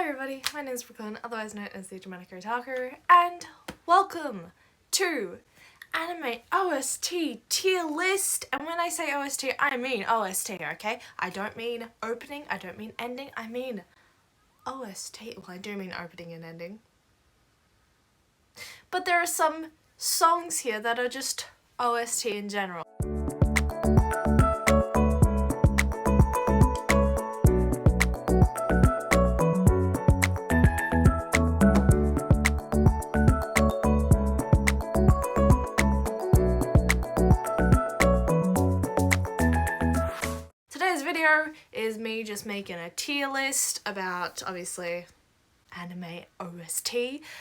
everybody, my name is Brooklyn, otherwise known as the Dramatic Otaku, and welcome to Anime OST Tier List. And when I say OST, I mean OST, okay? I don't mean opening, I don't mean ending, I mean OST. Well, I do mean opening and ending. But there are some songs here that are just OST in general. Today's video is me just making a tier list about, obviously, anime OST,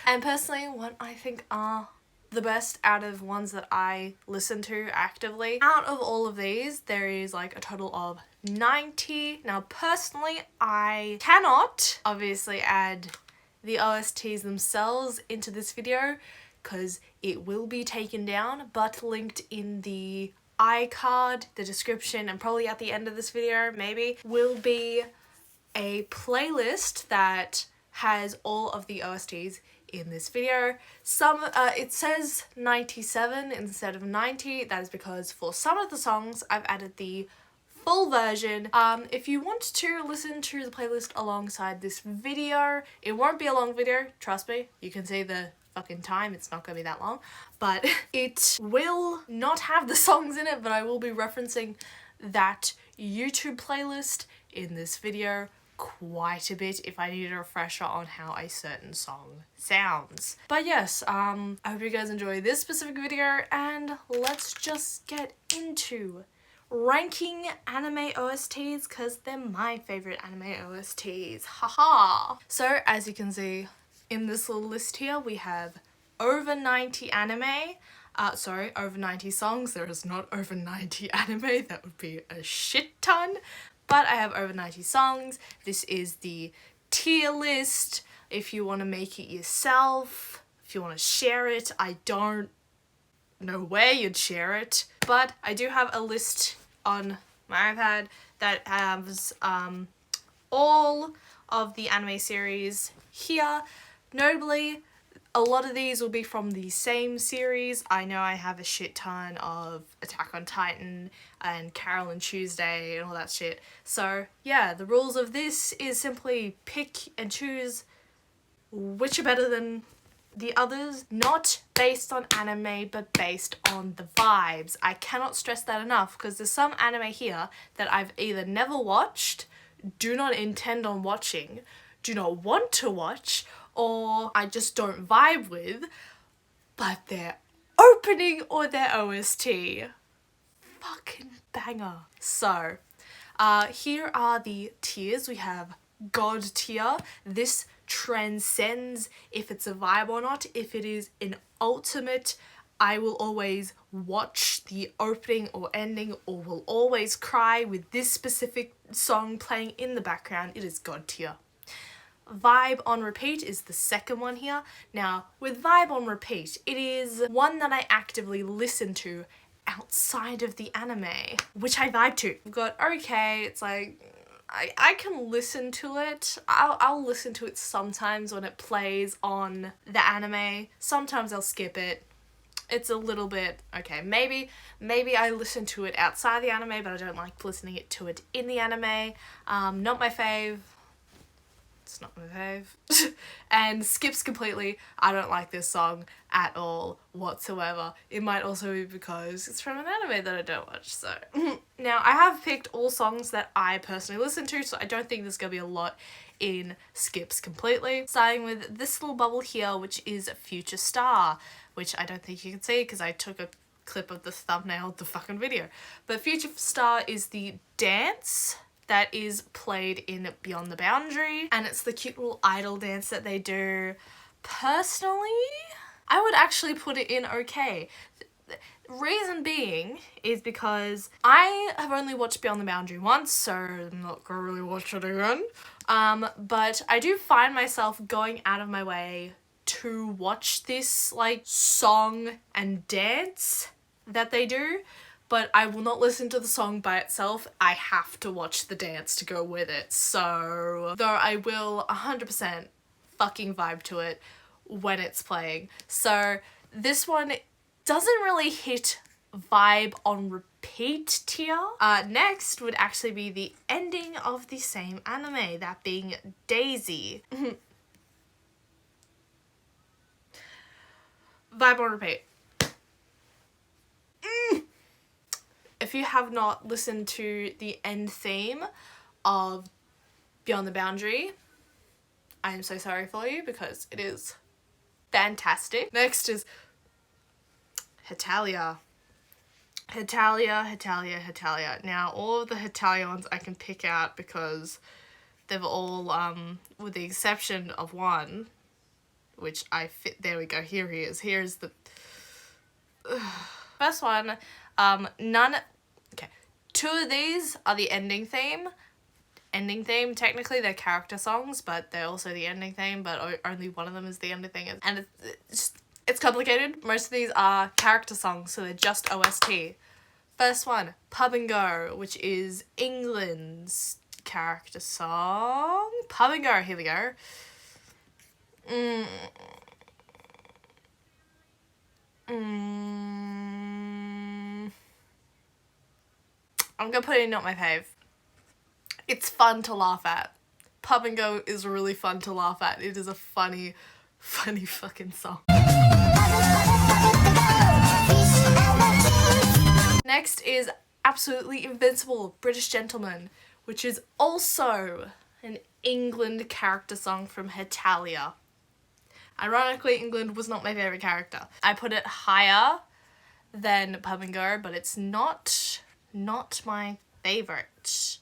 and personally what I think are the best out of ones that I listen to actively. Out of all of these, there is like a total of 90. Now personally, I cannot obviously add the OSTs themselves into this video because it will be taken down, but linked in the iCard, the description, and probably at the end of this video maybe, will be a playlist that has all of the OSTs in this video. It says 97 instead of 90. That is because for some of the songs I've added the full version. If you want to listen to the playlist alongside this video, it won't be a long video, trust me. You can see the fucking time, it's not gonna be that long, but it will not have the songs in it, but I will be referencing that YouTube playlist in this video quite a bit if I need a refresher on how a certain song sounds. But yes, I hope you guys enjoy this specific video, and let's just get into ranking anime OSTs because they're my favorite anime OSTs. Haha! So as you can see in this little list here, we have over 90 over 90 songs. There is not over 90 anime, that would be a shit ton. But I have over 90 songs. This is the tier list. If you want to make it yourself, if you want to share it, I don't know where you'd share it. But I do have a list on my iPad that has all of the anime series here. Notably, a lot of these will be from the same series. I know I have a shit ton of Attack on Titan and Carol and Tuesday and all that shit. So yeah, the rules of this is simply pick and choose which are better than the others, not based on anime, but based on the vibes. I cannot stress that enough because there's some anime here that I've either never watched, do not intend on watching, do not want to watch, or I just don't vibe with, but their opening or their OST, fucking banger. So, here are the tiers. We have God tier. This transcends if it's a vibe or not. If it is an ultimate, I will always watch the opening or ending, or will always cry with this specific song playing in the background. It is God tier. Vibe on repeat is the second one here. Now, with Vibe on repeat, it is one that I actively listen to outside of the anime, which I vibe to. I've got okay, it's like, I can listen to it. I'll listen to it sometimes when it plays on the anime. Sometimes I'll skip it. It's a little bit, okay, maybe I listen to it outside the anime, but I don't like listening to it in the anime. Not my fave. It's not my fave. And skips completely. I don't like this song at all whatsoever. It might also be because it's from an anime that I don't watch, so. Now, I have picked all songs that I personally listen to, so I don't think there's gonna be a lot in skips completely. Starting with this little bubble here, which is Future Star, which I don't think you can see because I took a clip of the thumbnail of the fucking video. But Future Star is the dance that is played in Beyond the Boundary, and it's the cute little idol dance that they do. Personally, I would actually put it in okay. Reason being is because I have only watched Beyond the Boundary once, so I'm not gonna really watch it again. But I do find myself going out of my way to watch this like song and dance that they do. but I will not listen to the song by itself. I have to watch the dance to go with it. So, though I will 100% fucking vibe to it when it's playing. So, this one doesn't really hit vibe on repeat tier. Next would actually be the ending of the same anime, that being Daisy. Vibe on repeat. If you have not listened to the end theme of Beyond the Boundary, I am so sorry for you because it is fantastic. Next is Hetalia. Hetalia. Now, all of the Hetalia ones I can pick out because they've all, with the exception of one, which I fit. There we go. Here he is. Here's the first one. Okay, two of these are the ending theme. Technically they're character songs, but they're also the ending theme, but only one of them is the ending thing. And it's complicated. Most of these are character songs, so they're just OST. First one, Pub and Go, which is England's character song. Pub and Go, here we go. I'm gonna put it in not my fave. It's fun to laugh at. Pub and Go is really fun to laugh at. It is a funny fucking song. Next is Absolutely Invincible, British Gentleman, which is also an England character song from Hetalia. Ironically, England was not my favourite character. I put it higher than Pub and Go, but it's not my favourite.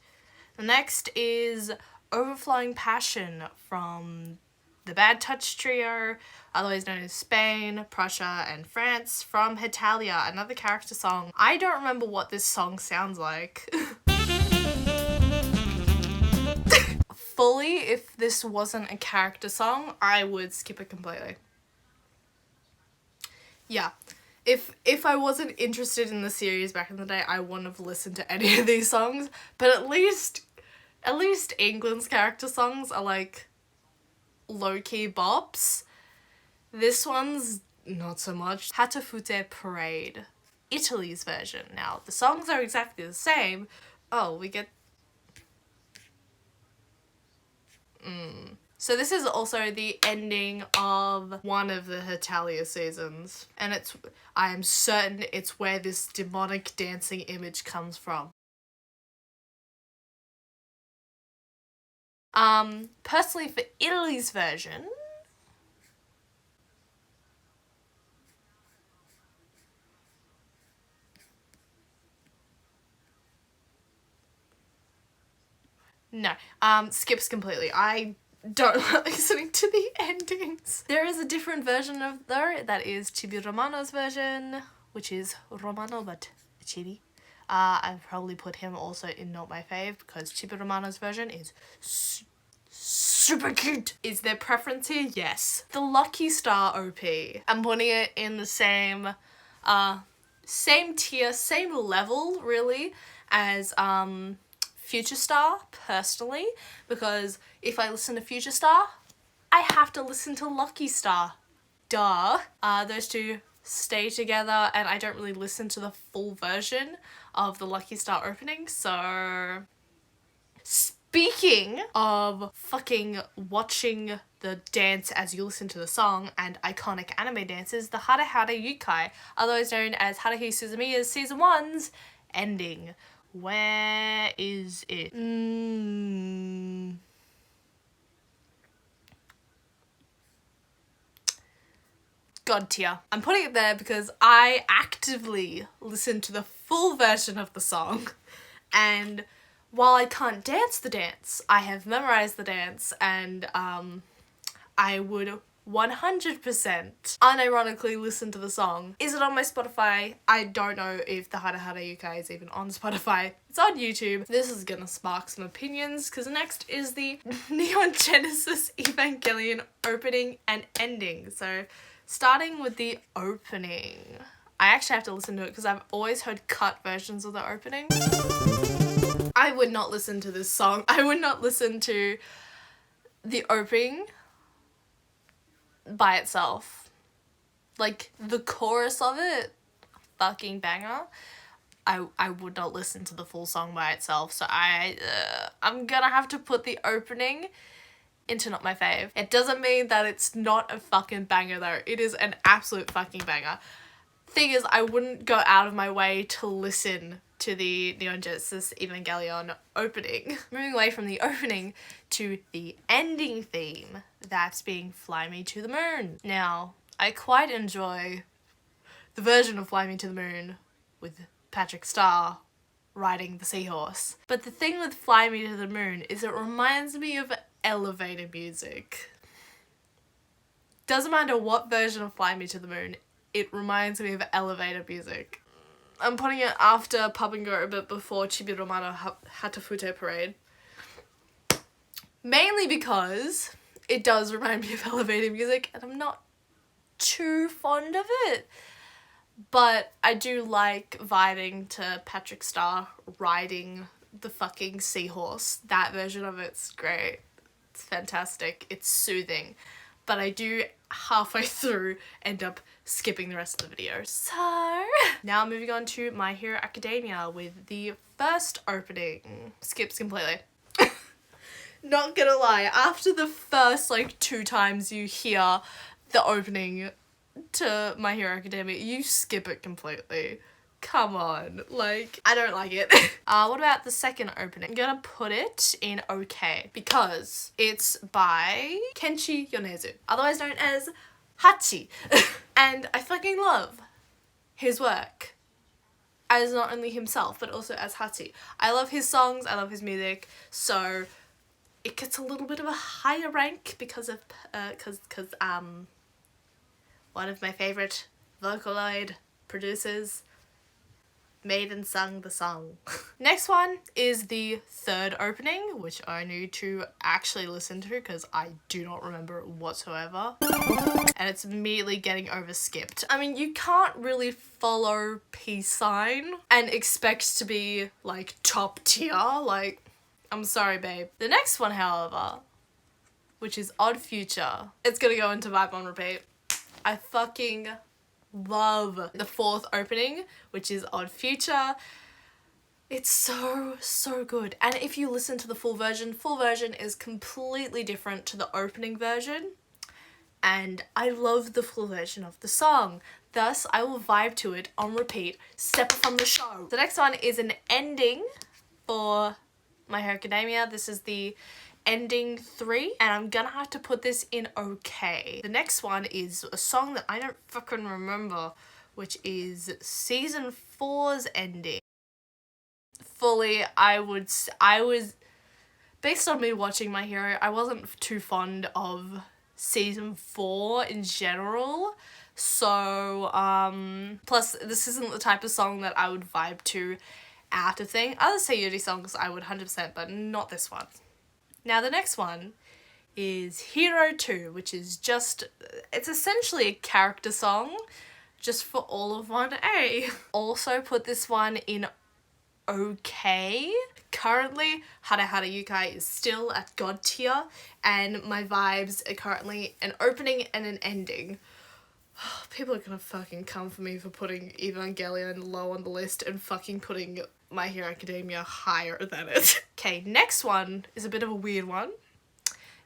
The next is Overflowing Passion from the Bad Touch Trio, otherwise known as Spain, Prussia, and France, from Hetalia, another character song. I don't remember what this song sounds like. Fully, if this wasn't a character song, I would skip it completely. Yeah. If I wasn't interested in the series back in the day, I wouldn't have listened to any of these songs. But at least England's character songs are like low-key bops. This one's not so much. Hatafute Parade, Italy's version. Now, the songs are exactly the same. Oh, we get... So this is also the ending of one of the Hetalia seasons. And I am certain it's where this demonic dancing image comes from. Personally, for Italy's version, no, skips completely. I don't like listening to the endings. There is a different version of though, that is Chibi Romano's version, which is Romano but Chibi. I've probably put him also in not my fave because Chibi Romano's version is super cute. Is there preference here? Yes. The Lucky Star OP. I'm putting it in the same tier, same level really as Future Star personally, because if I listen to Future Star, I have to listen to Lucky Star. Duh. Those two stay together and I don't really listen to the full version of the Lucky Star opening, so... Speaking of fucking watching the dance as you listen to the song and iconic anime dances, the Hara Hara Yukai, otherwise known as Haruhi Suzumiya's Season 1's ending. Where is it? God tier. I'm putting it there because I actively listen to the full version of the song, and while I can't dance the dance, I have memorized the dance, and I would 100% unironically listen to the song. Is it on my Spotify? I don't know if the Hara Hara Yukai is even on Spotify. It's on YouTube. This is gonna spark some opinions because next is the Neon Genesis Evangelion opening and ending. So starting with the opening, I actually have to listen to it because I've always heard cut versions of the opening. I would not listen to this song. I would not listen to the opening by itself. Like, the chorus of it, fucking banger. I would not listen to the full song by itself, so I'm gonna have to put the opening into not my fave. It doesn't mean that it's not a fucking banger though. It is an absolute fucking banger. Thing is, I wouldn't go out of my way to listen to the Neon Genesis Evangelion opening. Moving away from the opening to the ending theme, that's being Fly Me to the Moon. Now, I quite enjoy the version of Fly Me to the Moon with Patrick Star riding the seahorse. But the thing with Fly Me to the Moon is it reminds me of elevator music. Doesn't matter what version of Fly Me to the Moon, it reminds me of elevator music. I'm putting it after Pub and Go but before Chibiromano Hatafute Parade. Mainly because it does remind me of elevator music and I'm not too fond of it. But I do like vibing to Patrick Star riding the fucking seahorse. That version of it's great. It's fantastic. It's soothing. But I do halfway through end up skipping the rest of the video. So now moving on to My Hero Academia with the first opening. Skips completely. Not gonna lie, after the first like 2 times you hear the opening to My Hero Academia, you skip it completely. Come on, like, I don't like it. What about the second opening? I'm gonna put it in OK because it's by Kenshi Yonezu, otherwise known as Hachi. And I fucking love his work as not only himself but also as Hachi. I love his songs, I love his music, so it gets a little bit of a higher rank because of one of my favorite Vocaloid producers made and sung the song. Next one is the third opening, which I need to actually listen to because I do not remember it whatsoever. And it's immediately getting overskipped. I mean, you can't really follow Peace Sign and expect to be like top tier. Like, I'm sorry, babe. The next one, however, which is Odd Future, it's gonna go into Vibe on Repeat. I fucking love the fourth opening, which is Odd Future. It's so good. And if you listen to the full version is completely different to the opening version. And I love the full version of the song. Thus, I will vibe to it on repeat, separate from the show. The next one is an ending for My Hero Academia. This is the ending 3, and I'm gonna have to put this in OK. The next one is a song that I don't fucking remember, which is season 4's ending. Fully, I was, based on me watching My Hero, I wasn't too fond of season 4 in general. So, plus this isn't the type of song that I would vibe to out of thing. Other Sayuri songs I would 100%, but not this one. Now the next one is Hero 2, which is just, it's essentially a character song just for all of 1A. Also put this one in OK. Currently, Hara Hara Yukai is still at God tier, and my vibes are currently an opening and an ending. People are gonna fucking come for me for putting Evangelion low on the list and fucking putting My Hero Academia higher than it. Okay, next one is a bit of a weird one.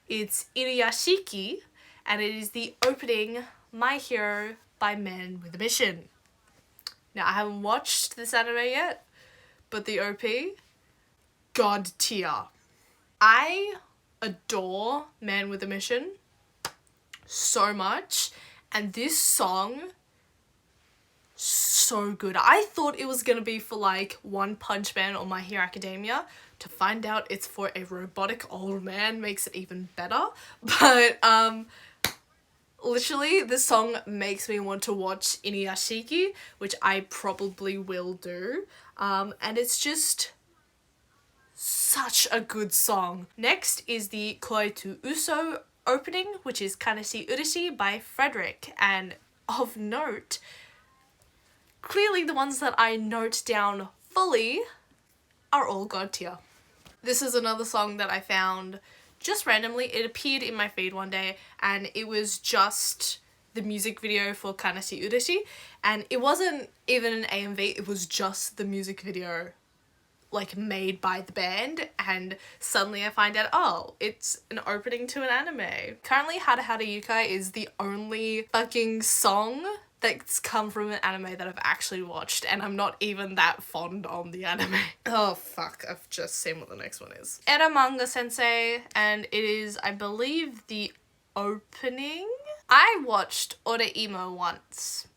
It's Inuyashiki, and it is the opening My Hero by Men with a Mission. Now, I haven't watched this anime yet, but the OP, God tier. I adore Man with a Mission so much, and this song, so good. I thought it was gonna be for like One Punch Man or My Hero Academia. To find out it's for a robotic old man makes it even better. But literally this song makes me want to watch Inuyashiki, which I probably will do. And it's just such a good song. Next is the Koi to Uso opening, which is Kaneshii Urishi by Frederick. And of note, clearly the ones that I note down fully are all God tier. This is another song that I found just randomly. It appeared in my feed one day and it was just the music video for Kanashii Ureshi, and it wasn't even an AMV, it was just the music video like made by the band, and suddenly I find out, oh, it's an opening to an anime. Currently Hara Hara Yukai is the only fucking song that's come from an anime that I've actually watched, and I'm not even that fond on the anime. Oh fuck, I've just seen what the next one is. Era Manga Sensei, and it is, I believe, the opening. I watched Ore Imo once.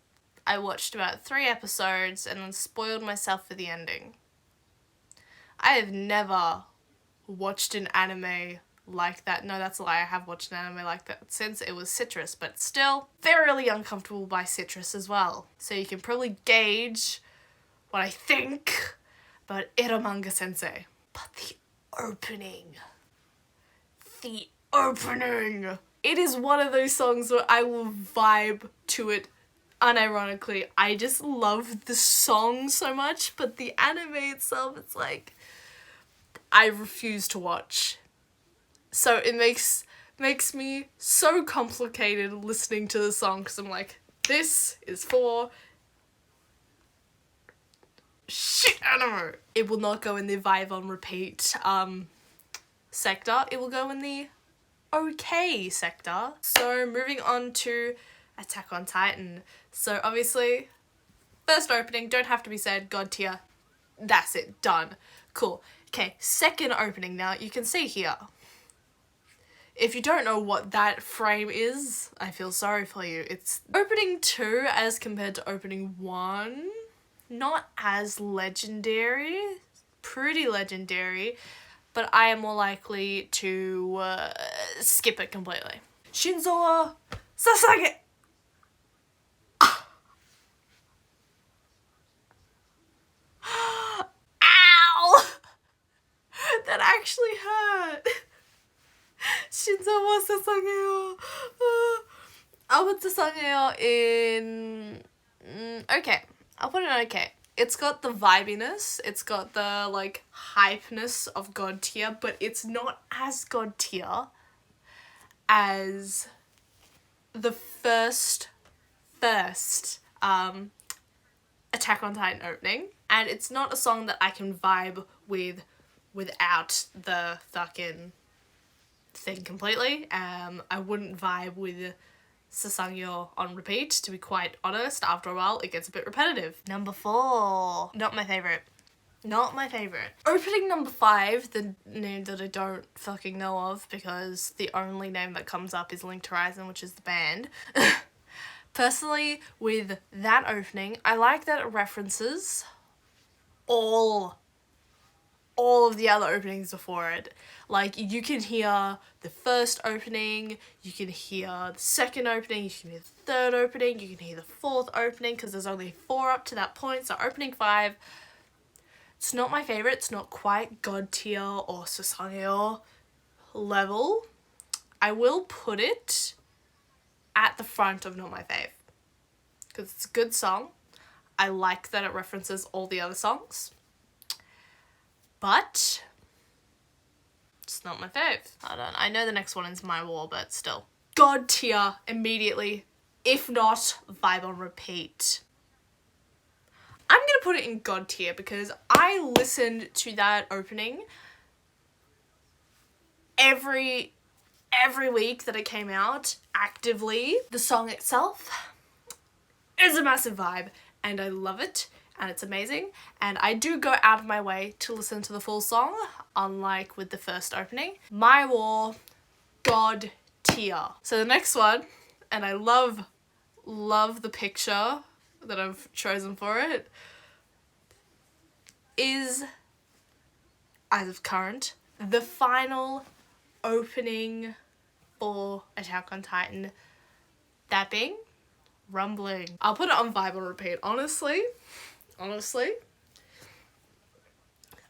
I watched about 3 episodes and then spoiled myself for the ending. I have never watched an anime like that. No, that's a lie. I have watched an anime like that since it was Citrus, but still thoroughly uncomfortable by Citrus as well. So you can probably gauge what I think about Era Manga Sensei. But the opening. It is one of those songs where I will vibe to it unironically. I just love the song so much, but the anime itself, it's like, I refuse to watch. So it makes me so complicated listening to the song, because I'm like, this is for shit anime. It will not go in the vibe on repeat sector. It will go in the okay sector. So moving on to Attack on Titan. So obviously, first opening, don't have to be said, God tier. That's it, done. Cool. Okay, second opening now, you can see here. If you don't know what that frame is, I feel sorry for you. It's opening 2 as compared to opening 1. Not as legendary, pretty legendary, but I am more likely to skip it completely. Shinzo wa Sasage! Ow! That actually hurt. Shinzo wa Sasage. I'll put Sasage in... okay. I'll put it in okay. It's got the vibiness, it's got the like hypeness of God tier, but it's not as God tier as the first Attack on Titan opening. And it's not a song that I can vibe with without the fucking thing completely. I wouldn't vibe with Sasangyo on repeat, to be quite honest. After a while, it gets a bit repetitive. Number 4. Not my favourite. Not my favourite. Opening number 5, the name that I don't fucking know of, because the only name that comes up is Linked Horizon, which is the band. Personally, with that opening, I like that it references all of the other openings before it. Like, you can hear the first opening, you can hear the second opening, you can hear the third opening, you can hear the fourth opening, because there's only 4 up to that point. So opening 5, it's not my favourite. It's not quite God tier or Sasangyo level. I will put it at the front of not my fave, because it's a good song. I like that it references all the other songs, but it's not my fave. I know the next one is My War, but still. God tier immediately, if not vibe on repeat. I'm gonna put it in God tier because I listened to that opening every week that it came out actively. The song itself is a massive vibe and I love it. And it's amazing, and I do go out of my way to listen to the full song, unlike with the first opening. My War, God tier. So the next one, and I love the picture that I've chosen for it, is, as of current, the final opening for Attack on Titan, that being Rumbling. I'll put it on vibe on repeat, honestly,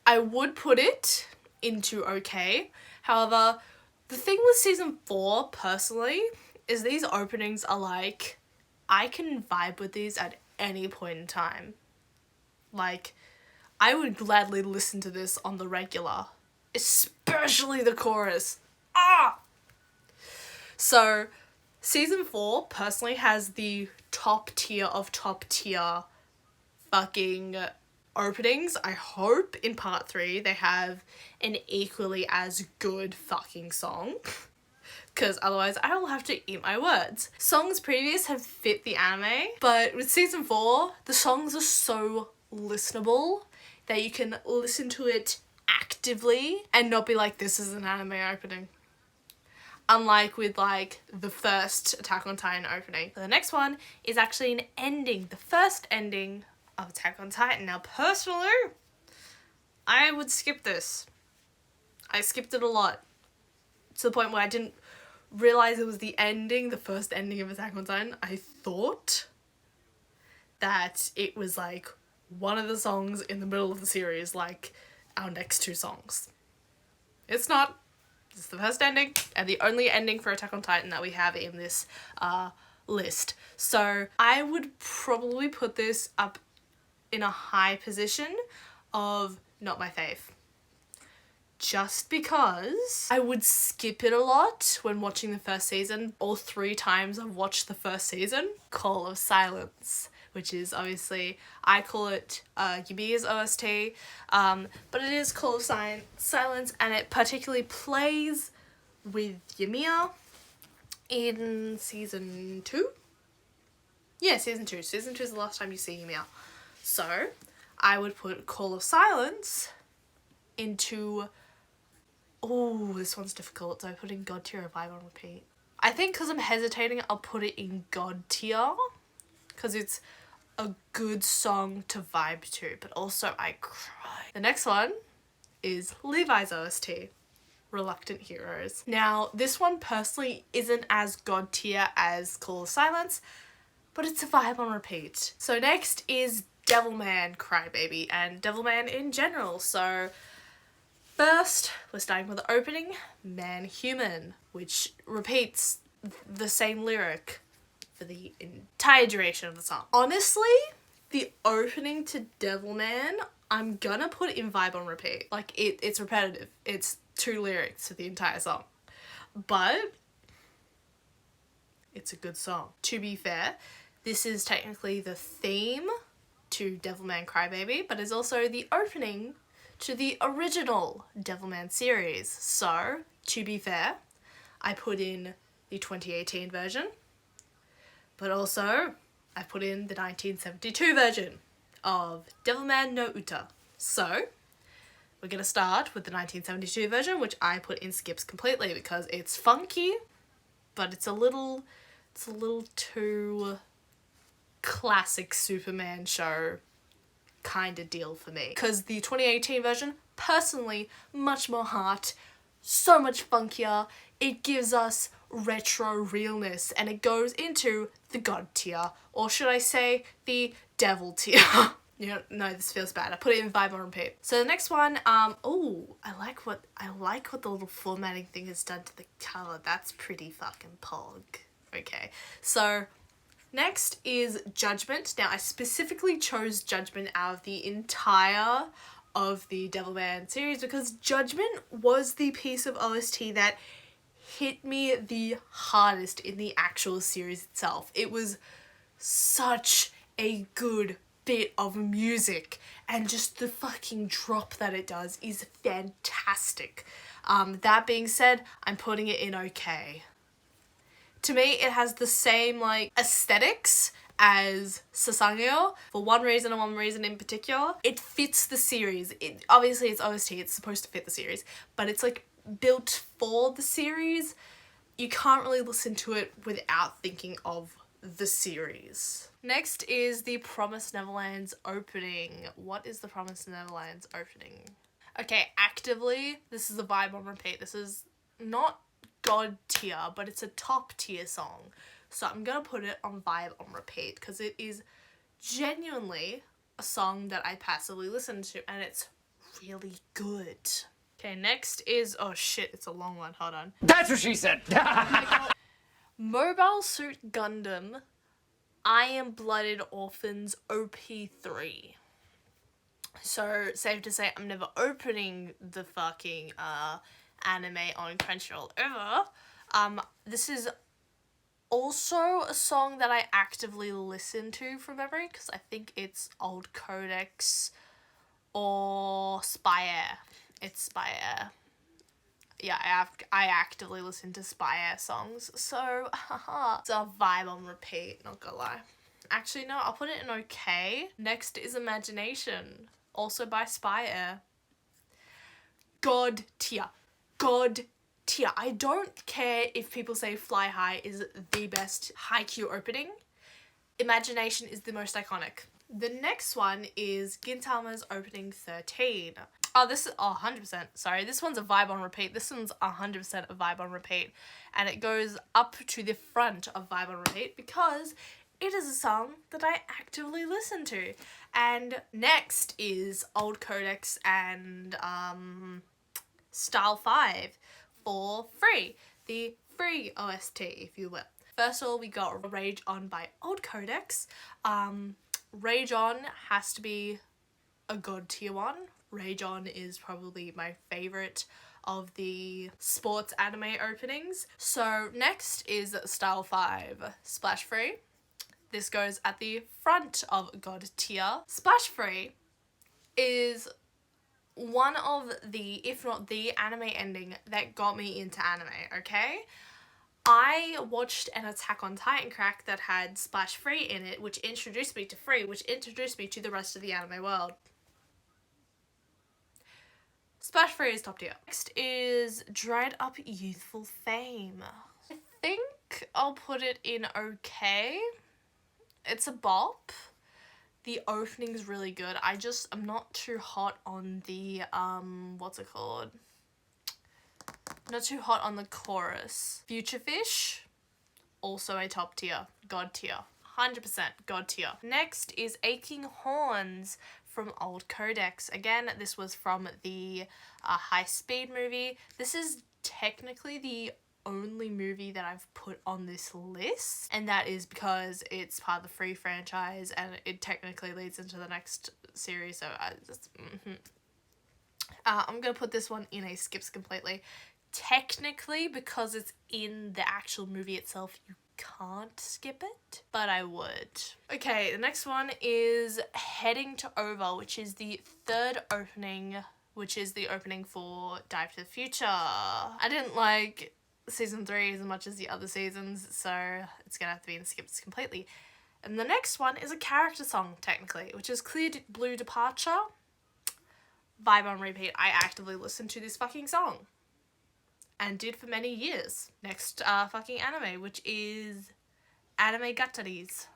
I would put it into okay. However, the thing with season 4, personally, is these openings are like, I can vibe with these at any point in time. Like, I would gladly listen to this on the regular, especially the chorus. So, season 4 personally has the top tier of top tier fucking openings. I hope in part 3 they have an equally as good fucking song. Because otherwise I will have to eat my words. Songs previous have fit the anime, but with season 4, the songs are so listenable that you can listen to it actively and not be like, this is an anime opening. Unlike with like the first Attack on Titan opening. The next one is actually an ending, the first ending of Attack on Titan. Now personally, I would skip this. I skipped it a lot. To the point where I didn't realize it was the ending, the first ending of Attack on Titan. I thought that it was like one of the songs in the middle of the series, like our next 2 songs. It's not. It's the first ending and the only ending for Attack on Titan that we have in this list. So I would probably put this up in a high position of not my fave. Just because I would skip it a lot when watching the first season. All 3 times I've watched the first season. Call of Silence, which is obviously, I call it Yumiya's OST, but it is Call of Silence, and it particularly plays with Yumiya in season 2? Yeah, season 2. Season 2 is the last time you see Yumiya. So, I would put Call of Silence into... Oh, this one's difficult. Do I put in God tier or Vibe on repeat? I think because I'm hesitating, I'll put it in God tier. Because it's a good song to vibe to, but also I cry. The next one is Levi's OST, Reluctant Heroes. Now, this one personally isn't as God tier as Call of Silence, but it's a vibe on repeat. So next is Devilman Crybaby, and Devilman in general. So first, we're starting with the opening, Man Human, which repeats the same lyric for the entire duration of the song. Honestly, the opening to Devilman, I'm gonna put in vibe on repeat. Like, it's repetitive. It's 2 lyrics for the entire song. But it's a good song. To be fair, this is technically the theme to Devilman Crybaby, but is also the opening to the original Devilman series. So, to be fair, I put in the 2018 version, but also I put in the 1972 version of Devilman no Uta. So, we're gonna start with the 1972 version, which I put in skips completely because it's funky, but it's a little too classic Superman show kind of deal for me. Because the 2018 version, personally, much more heart, so much funkier. It gives us retro realness, and it goes into the God tier, or should I say the Devil tier. You know, no, this feels bad. I put it in vibe on repeat. So the next one, oh, I like what the little formatting thing has done to the color. That's pretty fucking pog. Okay, so next is Judgment. Now, I specifically chose Judgment out of the entire of the Devilman series because Judgment was the piece of OST that hit me the hardest in the actual series itself. It was such a good bit of music, and just the fucking drop that it does is fantastic. That being said, I'm putting it in okay. To me, it has the same, like, aesthetics as Sasangyo for one reason and one reason in particular. It fits the series. Obviously, it's OST, it's supposed to fit the series, but it's, like, built for the series. You can't really listen to it without thinking of the series. Next is the Promised Neverland's opening. What is the Promised Neverland's opening? Okay, actively, this is a vibe on repeat. This is not God tier, but it's a top tier song. So I'm gonna put it on vibe on repeat because it is genuinely a song that I passively listen to, and it's really good. Okay, next is, oh shit, it's a long one, hold on. That's what she said! Mobile Suit Gundam I Am Blooded Orphans OP3. So, safe to say, I'm never opening the fucking anime on Crunchyroll ever. This is also a song that I actively listen to from memory, because I think it's Old Codex or Spire. It's Spire. Yeah, I actively listen to Spire songs, so it's a vibe on repeat, not gonna lie. Actually, no, I'll put it in okay. Next is Imagination, also by Spire. God tier. God tier. I don't care if people say Fly High is the best Haikyuu opening. Imagination is the most iconic. The next one is Gintama's opening 13. Oh, this is 100%. Sorry, this one's a vibe on repeat. This one's 100% a vibe on repeat. And it goes up to the front of vibe on repeat because it is a song that I actively listen to. And next is Old Codex and Style 5 for Free. The free OST, if you will. First of all, we got Rage On by Old Codex. Rage On has to be a god tier one. Rage On is probably my favourite of the sports anime openings. So next is Style 5 Splash Free. This goes at the front of god tier. Splash Free is one of the, if not the anime ending that got me into anime, okay? I watched an Attack on Titan crack that had Splash Free in it, which introduced me to Free, which introduced me to the rest of the anime world. Splash Free is top tier. Next is Dried Up Youthful Fame. I think I'll put it in okay. It's a bop. The opening's really good. I'm not too hot on the, what's it called? Not too hot on the chorus. Future Fish, also a top tier, god tier. 100% god tier. Next is Aching Horns from Old Codex. Again, this was from the High Speed movie. This is technically the only movie that I've put on this list, and that is because it's part of the Free franchise and it technically leads into the next series, so I'm gonna put this one in a skips completely. Technically, because it's in the actual movie itself, you can't skip it, but I would. Okay, the next one is Heading to Over, which is the third opening, which is the opening for Dive to the Future. I didn't like season 3 as much as the other seasons, so it's gonna have to be in skips completely. And the next one is a character song, technically, which is Clear Blue Departure. Vibe on repeat. I actively listen to this fucking song. And did for many years. Next fucking anime, which is Anime Gataris,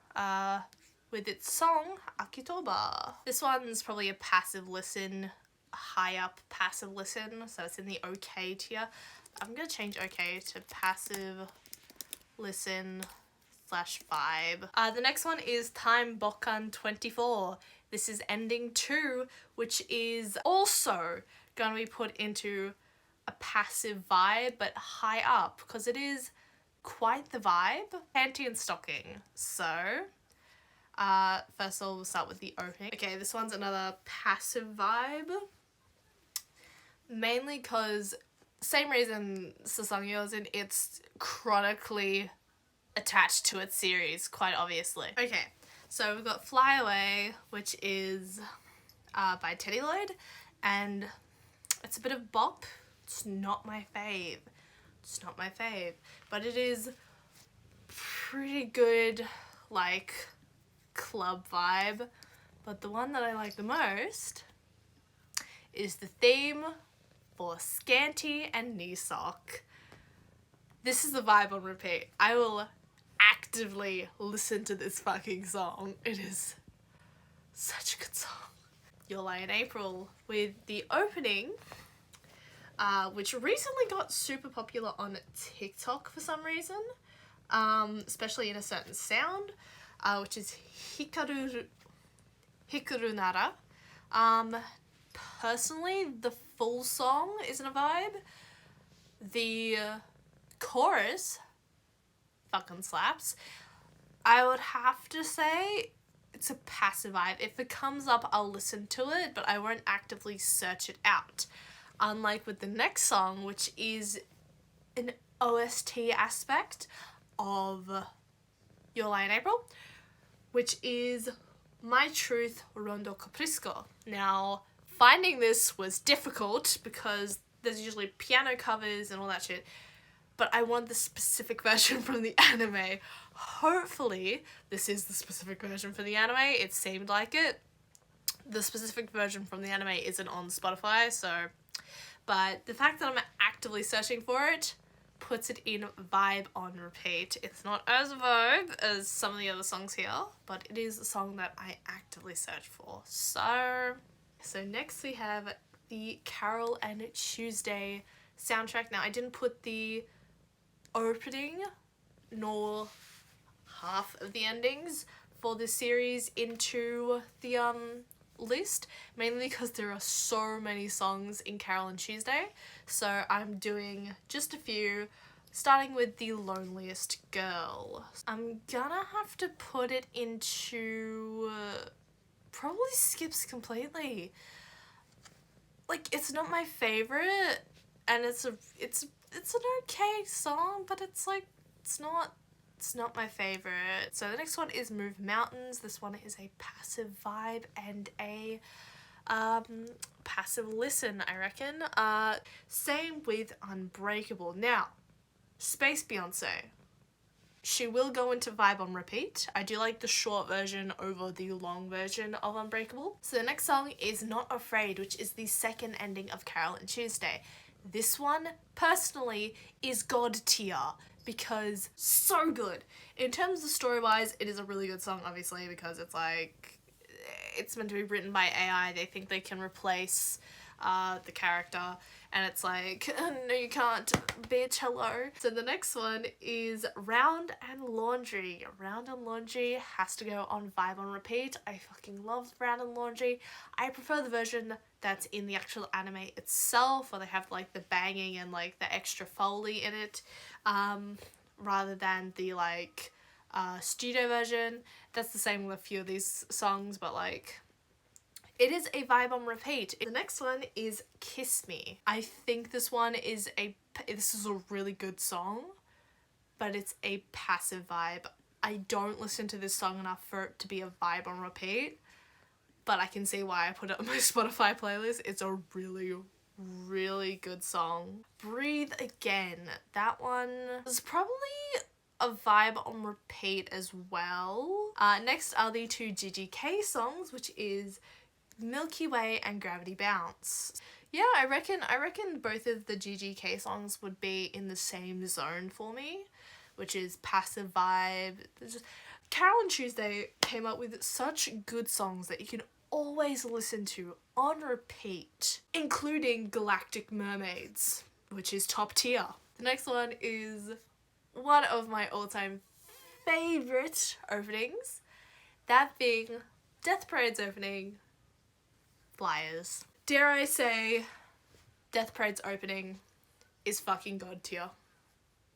with its song Akitoba. This one's probably a passive listen, high up passive listen, so it's in the okay tier. I'm gonna change okay to passive listen / vibe. The next one is Time Bokan 24. This is ending 2, which is also gonna be put into a passive vibe, but high up, because it is quite the vibe. Panty and stocking. So, first of all, we'll start with the opening. Okay, this one's another passive vibe. Mainly because, same reason Sasangyo's in, it's chronically attached to its series, quite obviously. Okay, so we've got Fly Away, which is by Teddy Lloyd, and it's a bit of bop. It's not my fave. It's not my fave. But it is pretty good, like, club vibe. But the one that I like the most is the theme for Scanty and Knee Sock. This is the vibe on repeat. I will actively listen to this fucking song. It is such a good song. You'll Lie in April with the opening, which recently got super popular on TikTok for some reason, especially in a certain sound, which is Hikaru Nara. Personally, the full song isn't a vibe. The chorus fucking slaps. I would have to say it's a passive vibe. If it comes up, I'll listen to it, but I won't actively search it out. Unlike with the next song, which is an OST aspect of Your Lie in April, which is My Truth Rondo Caprisco. Now, finding this was difficult because there's usually piano covers and all that shit, but I want the specific version from the anime. Hopefully, this is the specific version for the anime. It seemed like it. The specific version from the anime isn't on Spotify, so... But the fact that I'm actively searching for it puts it in vibe on repeat. It's not as vibe as some of the other songs here, but it is a song that I actively search for. So next we have the Carol and Tuesday soundtrack. Now, I didn't put the opening nor half of the endings for this series into the list, mainly because there are so many songs in Carol and Tuesday, so I'm doing just a few, starting with The Loneliest Girl. I'm gonna have to put it into probably skips completely. Like, it's not my favorite, and it's an okay song, but it's not my favorite. So the next one is Move Mountains. This one is a passive vibe and a passive listen, I reckon. Same with Unbreakable. Now, Space Beyonce. She will go into vibe on repeat. I do like the short version over the long version of Unbreakable. So the next song is Not Afraid, which is the second ending of Carol and Tuesday. This one, personally, is God tier, because so good. In terms of story-wise, it is a really good song, obviously, because it's like, it's meant to be written by AI. They think they can replace the character, and it's like, no you can't, bitch, hello. So the next one is Round and Laundry. Round and Laundry has to go on vibe on repeat. I fucking love Round and Laundry. I prefer the version that's in the actual anime itself, where they have like the banging and like the extra foley in it, rather than the like studio version. That's the same with a few of these songs, but like, it is a vibe on repeat. The next one is Kiss Me. I think this is a really good song, but it's a passive vibe. I don't listen to this song enough for it to be a vibe on repeat, but I can see why I put it on my Spotify playlist. It's a really, really good song. Breathe Again. That one is probably a vibe on repeat as well. Next are the two GGK songs, which is Milky Way and Gravity Bounce. Yeah, I reckon both of the GGK songs would be in the same zone for me, which is passive vibe. Carol and Tuesday came up with such good songs that you can always listen to on repeat, including Galactic Mermaids, which is top tier. The next one is one of my all-time favorite openings, that being Death Parade's opening, Flyers. Dare I say, Death Parade's opening is fucking god tier.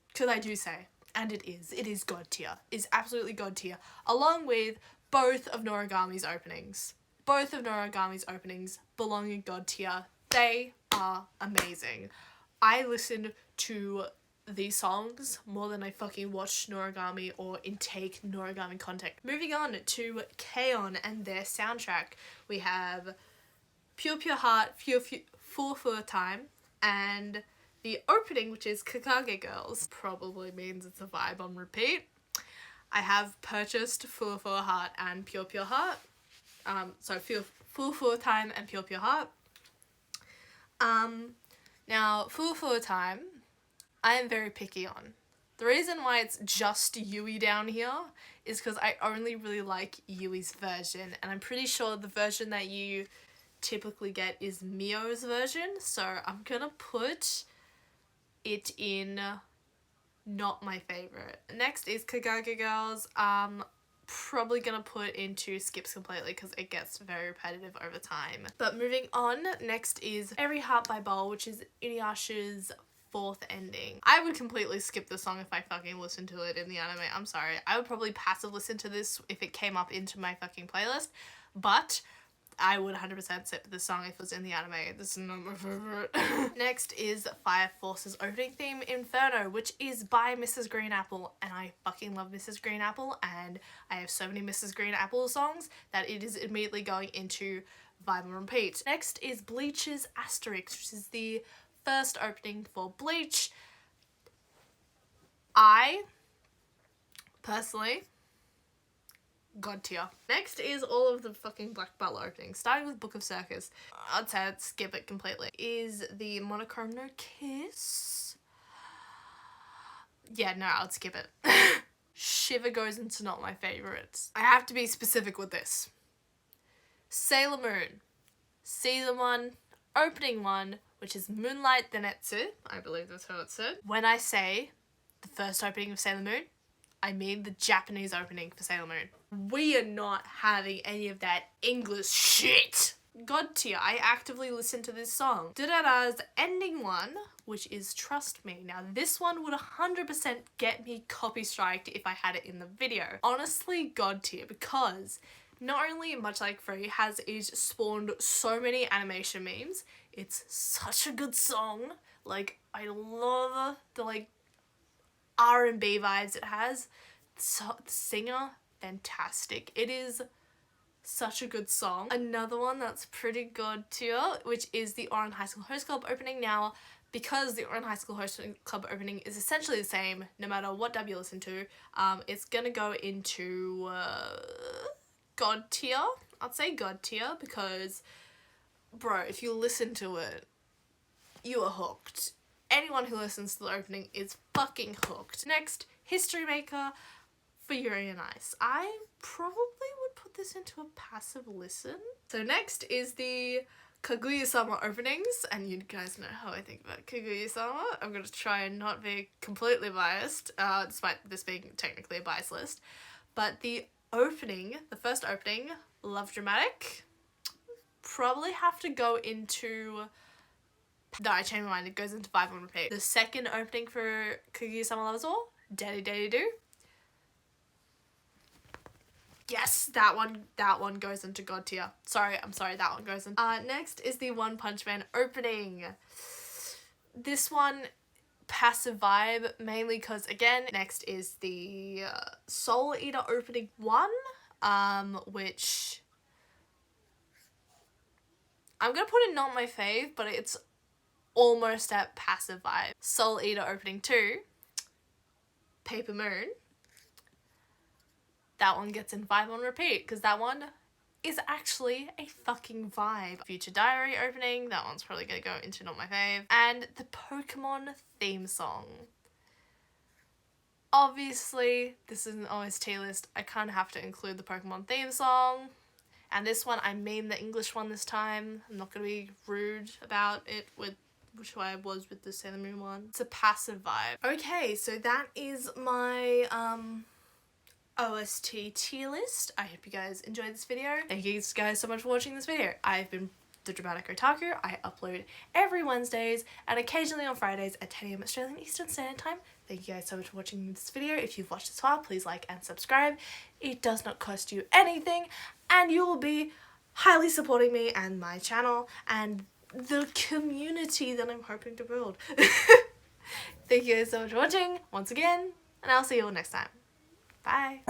Because I do say, and it is god tier. It's absolutely god tier. Along with both of Noragami's openings. Both of Noragami's openings belong in god tier. They are amazing. I listened to these songs more than I fucking watch Noragami or intake Noragami content. Moving on to K-On! And their soundtrack. We have Pure Pure Heart, Full Time, and the opening, which is Kakage Girls. Probably means it's a vibe on repeat. I have purchased Full Heart and Pure Pure Heart. So Full Time and Pure Pure Heart. Now, Full Time, I am very picky on. The reason why it's just Yui down here is because I only really like Yui's version, and I'm pretty sure the version that you typically get is Mio's version, so I'm gonna put it in not my favorite. Next is Kagage Girls. Probably gonna put into skips completely because it gets very repetitive over time. But moving on, next is Every Heart by Bowl, which is Inuyasha's fourth ending. I would completely skip the song if I fucking listened to it in the anime. I'm sorry. I would probably passive listen to this if it came up into my fucking playlist, but I would 100% skip the song if it was in the anime. This is not my favorite. Next is Fire Force's opening theme, Inferno, which is by Mrs. Green Apple, and I fucking love Mrs. Green Apple, and I have so many Mrs. Green Apple songs that it is immediately going into vibe and repeat. Next is Bleach's Asterix, which is the first opening for Bleach. I personally God tier. Next is all of the fucking Black Butler openings, starting with Book of Circus. I'd say I'd skip it completely. Is the Monochrome No Kiss? Yeah, no, I'd skip it. Shiver goes into not my favorites. I have to be specific with this. Sailor Moon, Season 1, Opening 1, which is Moonlight Denetsu. I believe that's how it's said. When I say the first opening of Sailor Moon, I mean the Japanese opening for Sailor Moon. We are not having any of that English shit. God tier, I actively listen to this song. Durara's ending one, which is Trust Me. Now this one would 100% get me copy striked if I had it in the video. Honestly, God tier, because not only, much like Free, has it spawned so many animation memes, it's such a good song. Like, I love the like R&B vibes it has. So, the singer, fantastic. It is such a good song. Another one that's pretty good too, which is the Ouran High School Host Club opening. Now, because the Ouran High School Host Club opening is essentially the same no matter what dub you listen to, it's gonna go into God tier. I'd say God tier because, bro, if you listen to it, you are hooked. Anyone who listens to the opening is fucking hooked. Next, History Maker for Yuri on Ice. I probably would put this into a passive listen. So next is the Kaguya-sama openings, and you guys know how I think about Kaguya-sama. I'm going to try and not be completely biased, despite this being technically a bias list. But the opening, the first opening, Love Dramatic, probably have to go into... No, I changed my mind. It goes into vibe and repeat. The second opening for Kaguya-sama Loves All, Daddy Daddy Do. Yes, that one goes into God tier. I'm sorry, that one goes in. Next is the One Punch Man opening. This one, passive vibe, mainly because, again, next is the Soul Eater opening 1, which I'm gonna put in not my fave, but it's almost at passive vibe. Soul Eater opening 2, Paper Moon. That one gets in vibe on repeat because that one is actually a fucking vibe. Future Diary opening, that one's probably gonna go into not my fave. And the Pokemon theme song. Obviously, this is an OST list. I kind of have to include the Pokemon theme song. And this one, I mean the English one this time. I'm not gonna be rude about it with which way I was with the Sailor Moon one. It's a passive vibe. Okay, so that is my OST tier list. I hope you guys enjoyed this video. Thank you guys so much for watching this video. I've been The Dramatic Otaku. I upload every Wednesdays and occasionally on Fridays at 10 AM Australian Eastern Standard Time. Thank you guys so much for watching this video. If you've watched this far, please like and subscribe. It does not cost you anything and you will be highly supporting me and my channel and the community that I'm hoping to build. Thank you guys so much for watching once again, and I'll see you all next time. Bye.